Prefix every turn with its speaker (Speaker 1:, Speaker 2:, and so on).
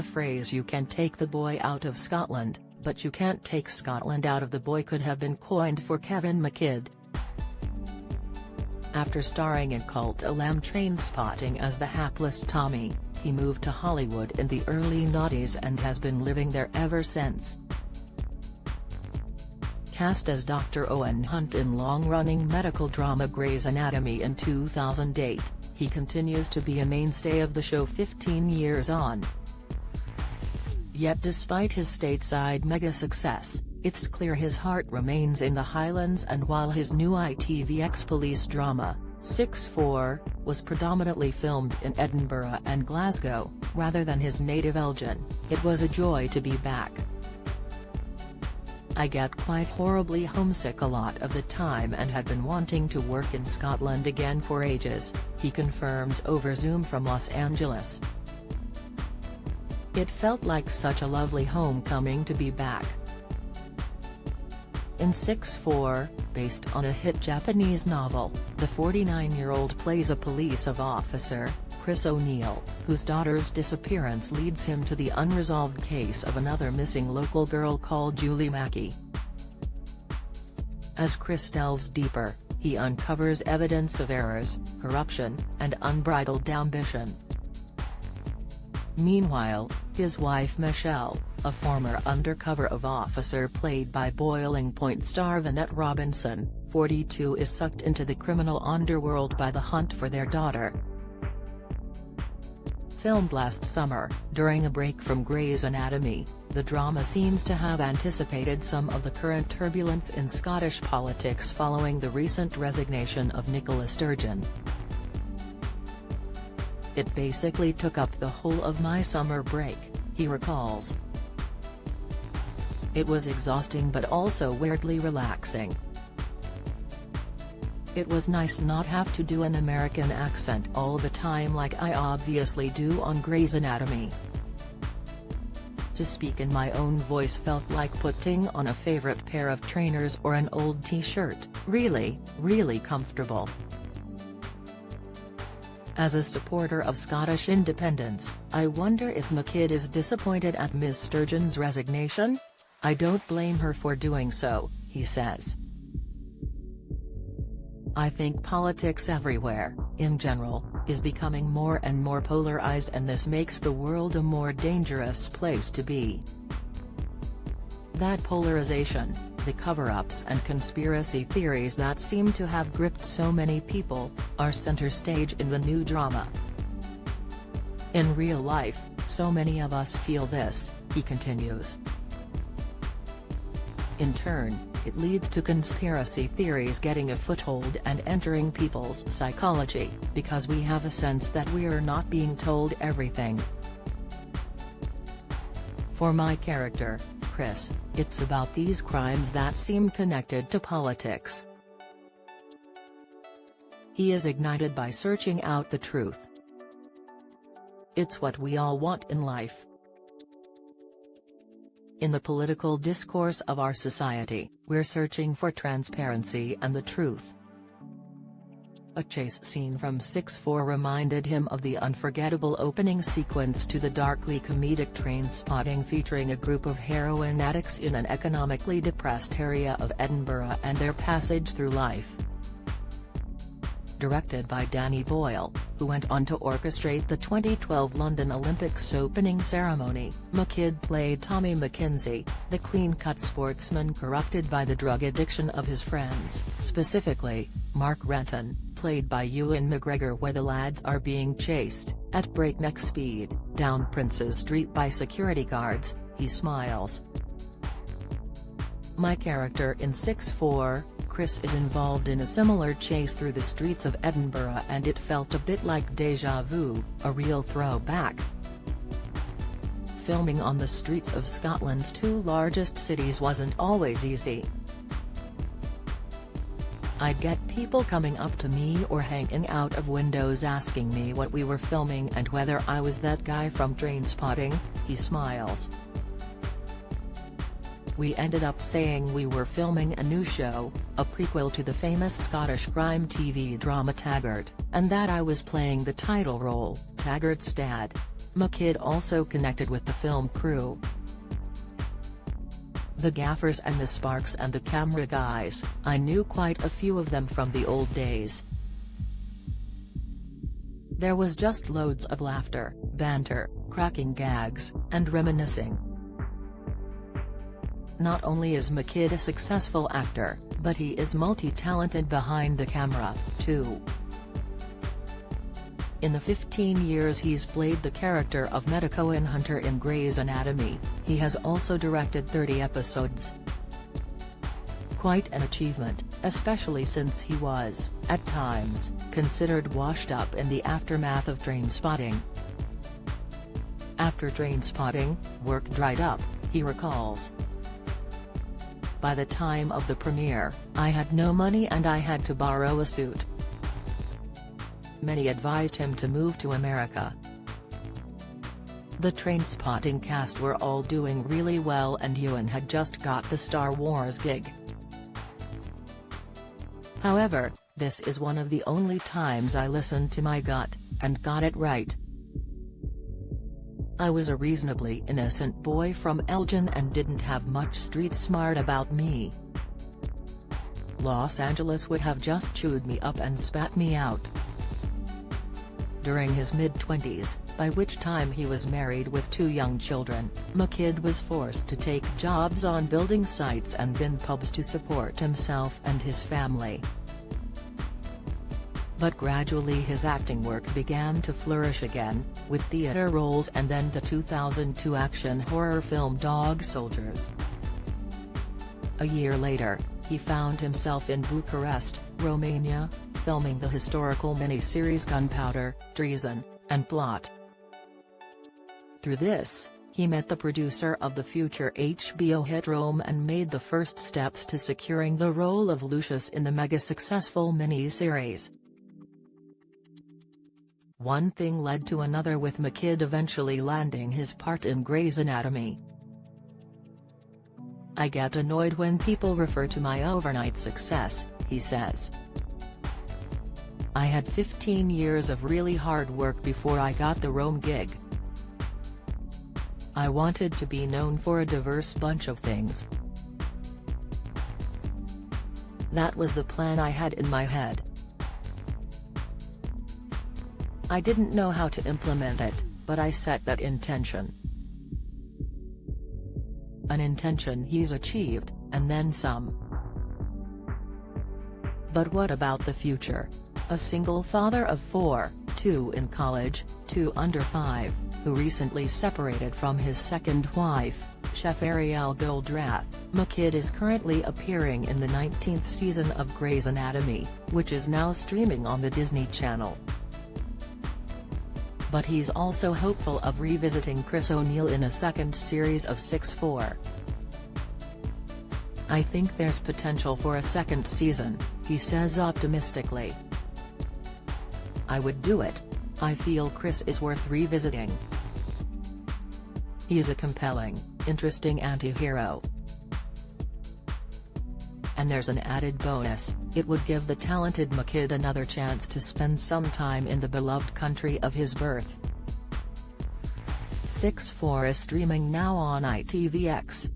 Speaker 1: The phrase "you can take the boy out of Scotland, but you can't take Scotland out of the boy" could have been coined for Kevin McKidd. After starring in cult film Trainspotting as the hapless Tommy, he moved to Hollywood in the early noughties and has been living there ever since. Cast as Dr. Owen Hunt in long-running medical drama Grey's Anatomy in 2008, he continues to be a mainstay of the show 15 years on. Yet despite his stateside mega-success, it's clear his heart remains in the Highlands, and while his new ITV police drama, 6-4, was predominantly filmed in Edinburgh and Glasgow, rather than his native Elgin, it was a joy to be back. "I get quite horribly homesick a lot of the time and had been wanting to work in Scotland again for ages," he confirms over Zoom from Los Angeles. "It felt like such a lovely homecoming to be back." In 6-4, based on a hit Japanese novel, the 49-year-old plays a police officer, Chris O'Neill, whose daughter's disappearance leads him to the unresolved case of another missing local girl called Julie Mackey. As Chris delves deeper, he uncovers evidence of errors, corruption, and unbridled ambition. Meanwhile, his wife Michelle, a former undercover officer played by Boiling Point star Vanette Robinson, 42, is sucked into the criminal underworld by the hunt for their daughter. Filmed last summer, during a break from Grey's Anatomy, the drama seems to have anticipated some of the current turbulence in Scottish politics following the recent resignation of Nicola Sturgeon. "It basically took up the whole of my summer break," he recalls. "It was exhausting but also weirdly relaxing. It was nice not have to do an American accent all the time like I obviously do on Grey's Anatomy. To speak in my own voice felt like putting on a favorite pair of trainers or an old t-shirt, really, really comfortable." As a supporter of Scottish independence, I wonder if McKidd is disappointed at Ms. Sturgeon's resignation? "I don't blame her for doing so," he says. "I think politics everywhere, in general, is becoming more and more polarized, and this makes the world a more dangerous place to be. That polarization, the cover-ups and conspiracy theories that seem to have gripped so many people, are center stage in the new drama. In real life, so many of us feel this," he continues. In turn, it leads to conspiracy theories getting a foothold and entering people's psychology, because we have a sense that we're not being told everything. For my character, Chris, it's about these crimes that seem connected to politics. He is ignited by searching out the truth. It's what we all want in life. In the political discourse of our society, we're searching for transparency and the truth. A chase scene from 6-4 reminded him of the unforgettable opening sequence to the darkly comedic Trainspotting, featuring a group of heroin addicts in an economically depressed area of Edinburgh and their passage through life. Directed by Danny Boyle, who went on to orchestrate the 2012 London Olympics opening ceremony, McKidd played Tommy McKenzie, the clean-cut sportsman corrupted by the drug addiction of his friends, specifically, Mark Renton, played by Ewan McGregor. Where the lads are being chased, at breakneck speed, down Princes Street by security guards, he smiles. My character in 6-4, Chris, is involved in a similar chase through the streets of Edinburgh, and it felt a bit like déjà vu, a real throwback. Filming on the streets of Scotland's two largest cities wasn't always easy. I'd get people coming up to me or hanging out of windows asking me what we were filming and whether I was that guy from Trainspotting, he smiles. We ended up saying we were filming a new show, a prequel to the famous Scottish crime TV drama Taggart, and that I was playing the title role, Taggart's dad. McKidd also connected with the film crew. The gaffers and the sparks and the camera guys, I knew quite a few of them from the old days. There was just loads of laughter, banter, cracking gags, and reminiscing. Not only is McKidd a successful actor, but he is multi-talented behind the camera, too. In the 15 years he's played the character of Medico and Hunter in Grey's Anatomy, he has also directed 30 episodes. Quite an achievement, especially since he was, at times, considered washed up in the aftermath of Trainspotting. After Trainspotting, work dried up, he recalls. By the time of the premiere, I had no money and I had to borrow a suit. Many advised him to move to America. The Trainspotting cast were all doing really well and Ewan had just got the Star Wars gig. However, this is one of the only times I listened to my gut, and got it right. I was a reasonably innocent boy from Elgin and didn't have much street smart about me. Los Angeles would have just chewed me up and spat me out. During his mid-20s, by which time he was married with 2 young children, McKidd was forced to take jobs on building sites and bin pubs to support himself and his family. But gradually his acting work began to flourish again, with theater roles and then the 2002 action horror film Dog Soldiers. A year later, he found himself in Bucharest, Romania, filming the historical miniseries Gunpowder, Treason, and Plot. Through this, he met the producer of the future HBO hit Rome and made the first steps to securing the role of Lucius in the mega-successful miniseries. One thing led to another with McKidd eventually landing his part in Grey's Anatomy. I get annoyed when people refer to my overnight success, he says. I had 15 years of really hard work before I got the Rome gig. I wanted to be known for a diverse bunch of things. That was the plan I had in my head. I didn't know how to implement it, but I set that intention. An intention he's achieved, and then some. But what about the future? A single father of 4, 2 in college, 2 under 5, who recently separated from his second wife, chef Ariel Goldrath, McKidd is currently appearing in the 19th season of Grey's Anatomy, which is now streaming on the Disney Channel. But he's also hopeful of revisiting Chris O'Neill in a second series of 6-4. I think there's potential for a second season, he says optimistically. I would do it. I feel Chris is worth revisiting. He's a compelling, interesting anti-hero. And there's an added bonus, it would give the talented McKidd another chance to spend some time in the beloved country of his birth. 6-4 is streaming now on ITVX.